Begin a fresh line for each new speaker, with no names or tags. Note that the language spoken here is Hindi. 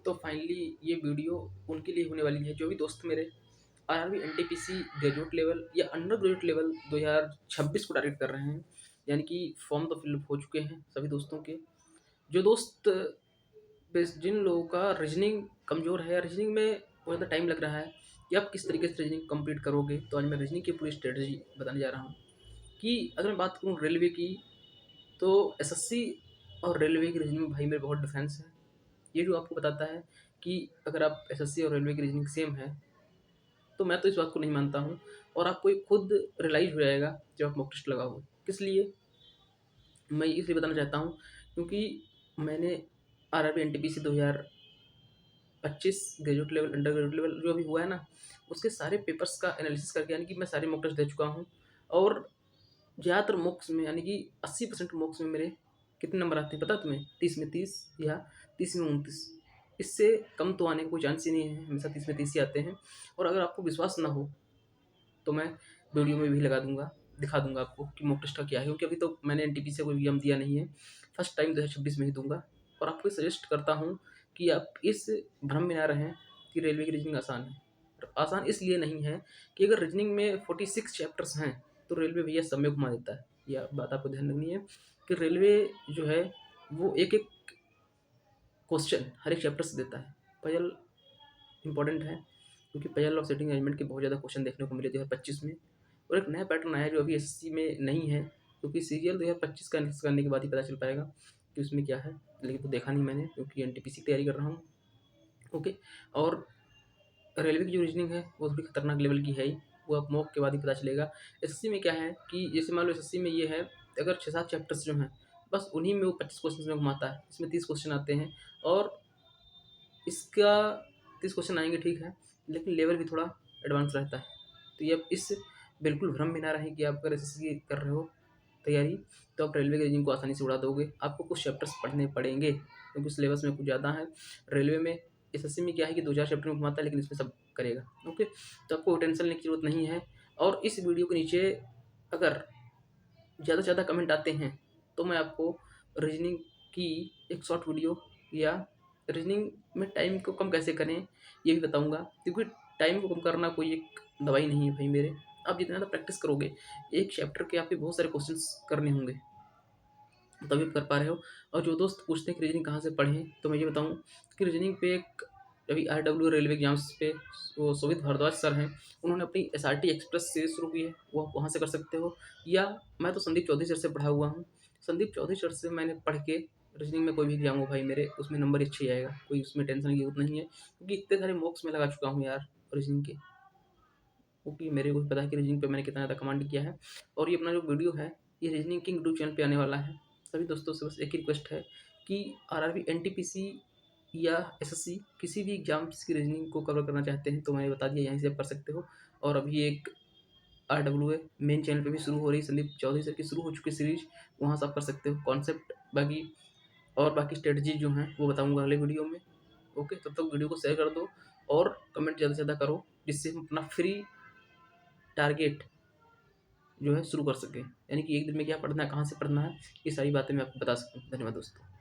तो फाइनली ये वीडियो उनके लिए होने वाली है जो भी दोस्त मेरे आरआरबी एनटीपीसी ग्रेजुएट लेवल या अंडर ग्रेजुएट लेवल 2026 को टारगेट कर रहे हैं। यानी कि फॉर्म तो फिलअप हो चुके हैं सभी दोस्तों के। जो दोस्त जिन लोगों का रीजनिंग कमज़ोर है या रीजनिंग में बहुत ज़्यादा टाइम लग रहा है कि आप किस तरीके से रीजनिंग कंप्लीट करोगे, तो आज मैं रीजनिंग की पूरी स्ट्रेटजी बताने जा रहा हूँ। कि अगर मैं बात करूँ रेलवे की, तो एसएससी और रेलवे की रीजनिंग भाई मेरे बहुत डिफरेंस है। ये जो आपको बताता है कि अगर आप एसएससी और रेलवे की रीजनिंग सेम है, तो मैं तो इस बात को नहीं मानता हूँ। और आपको ये खुद रियलाइज़ हो जाएगा जब आप मॉक टेस्ट लगाओगे। किस लिए? मैं इसलिए बताना चाहता हूँ क्योंकि मैंने RRB NTPC 2025 graduate level, under graduate level जो अभी हुआ है ना, उसके सारे पेपर्स का एनालिसिस करके, यानी कि मैं सारे मॉक टेस्ट दे चुका हूँ। और ज़्यादातर मॉक्स में, यानी कि 80% मॉक्स में मेरे कितने नंबर आते हैं पता है तुम्हें? 30 में 30 या 30 में 29। इससे कम तो आने का कोई चांस ही नहीं है, हमेशा 30 में 30 ही आते हैं। और अगर आपको विश्वास ना हो तो मैं वीडियो में भी लगा दूँगा, दिखा दूँगा आपको कि मॉक टेस्ट का क्या है, क्योंकि अभी तो मैंने एनटीपीसी से कोई एग्ज़ाम दिया नहीं है। फर्स्ट टाइम 2026 में ही दूँगा। और आपको सजेस्ट करता हूँ कि आप इस भ्रम में ना रहें कि रेलवे की रीजनिंग आसान है। और आसान इसलिए नहीं है कि अगर रीजनिंग में 46 चैप्टर्स हैं, तो रेलवे भैया सब में घुमा देता है। यह बात आपको ध्यान रखनी है कि रेलवे जो है वो एक-एक क्वेश्चन हर एक चैप्टर से देता है। पजल इम्पोर्टेंट है, क्योंकि पजल और सेटिंग अरेंजमेंट के बहुत ज़्यादा क्वेश्चन देखने को मिले 2025 में। और एक नया पैटर्न आया है जो अभी एसएससी में नहीं है, क्योंकि सीरियल 2025 का एनालिसिस करने के बाद ही पता चल पाएगा कि उसमें क्या है। लेकिन तो देखा नहीं मैंने, क्योंकि एनटीपीसी की तैयारी कर रहा हूँ। ओके। और रेलवे की जो रीजनिंग है वो थोड़ी खतरनाक लेवल की है ही, वो आप मॉक के बाद ही पता चलेगा। एसएससी में क्या है कि जैसे मान लो एसएससी में ये है, अगर 6-7 चैप्टर्स जो हैं, बस उन्हीं में वो 25 क्वेश्चन में घुमाता है। इसमें 30 क्वेश्चन आते हैं। और इसका 30 क्वेश्चन आएँगे ठीक है, लेकिन लेवल भी थोड़ा एडवांस रहता है। तो ये आप इस बिल्कुल भ्रम में ना रहें कि आप अगर एसएससी कर रहे हो तैयारी, तो आप रेलवे के रीजनिंग को आसानी से उड़ा दोगे। आपको कुछ चैप्टर्स पढ़ने पड़ेंगे, क्योंकि सिलेबस में कुछ ज़्यादा है। रेलवे में, एसएससी में क्या है कि 2-4 चैप्टर में घुमाता है, लेकिन इसमें सब करेगा। ओके, तो आपको टेंशन लेने की ज़रूरत नहीं है। और इस वीडियो के नीचे अगर ज़्यादा से ज़्यादा कमेंट आते हैं, तो मैं आपको रीजनिंग की एक शॉर्ट वीडियो या रीजनिंग में टाइम को कम कैसे करें, ये भी बताऊँगा। क्योंकि टाइम को कम करना कोई एक दवाई नहीं है भाई मेरे। आप जितना ज़्यादा प्रैक्टिस करोगे, एक चैप्टर के आपके बहुत सारे क्वेश्चंस करने होंगे, तभी आप कर पा रहे हो। और जो दोस्त पूछते हैं कि रीजनिंग कहाँ से पढ़ें, तो मैं ये बताऊँ कि रीजनिंग पे एक अभी आरडब्ल्यू रेलवे एग्जाम्स पे वो शोभित भारद्वाज सर हैं, उन्होंने अपनी एसआरटी एक्सप्रेस से शुरू की है, वो आप वहाँ से कर सकते हो। या मैं तो संदीप चौधरी सर से पढ़ा हुआ हूँ। संदीप चौधरी सर से मैंने पढ़ के रीजनिंग में कोई भी एग्जाम हो भाई मेरे, उसमें नंबर ही अच्छे ही आएगा, कोई उसमें टेंशन की जरूरत नहीं है, क्योंकि इतने सारे मॉक्स में लगा चुका हूँ यार रीजनिंग के। क्योंकि मेरे को पता है कि रीजनिंग पे मैंने कितना ज़्यादा कमांड किया है। और ये अपना जो वीडियो है, ये रीजनिंग किंग यूट्यूब चैनल पे आने वाला है। सभी दोस्तों से बस एक ही रिक्वेस्ट है कि आरआरबी एनटीपीसी या एसएससी किसी भी एग्जाम्स की रीजनिंग को कवर करना चाहते हैं, तो मैंने बता दिया, यहीं से आप कर सकते हो। और अभी एक आरडब्ल्यूए मेन चैनल पे भी शुरू हो रही, संदीप चौधरी सर की शुरू हो चुकी सीरीज, वहाँ से आप कर सकते हो कॉन्सेप्ट। बाकी और बाकी स्ट्रेटजी जो हैं वो बताऊँगा अगले वीडियो में। ओके, तब तक वीडियो को शेयर कर दो और कमेंट ज़्यादा से ज़्यादा करो, जिससे हम अपना फ्री टारगेट जो है शुरू कर सकें। यानी कि एक दिन में क्या पढ़ना है, कहाँ से पढ़ना है, ये सारी बातें मैं आपको बता सकूँ। धन्यवाद दोस्तों।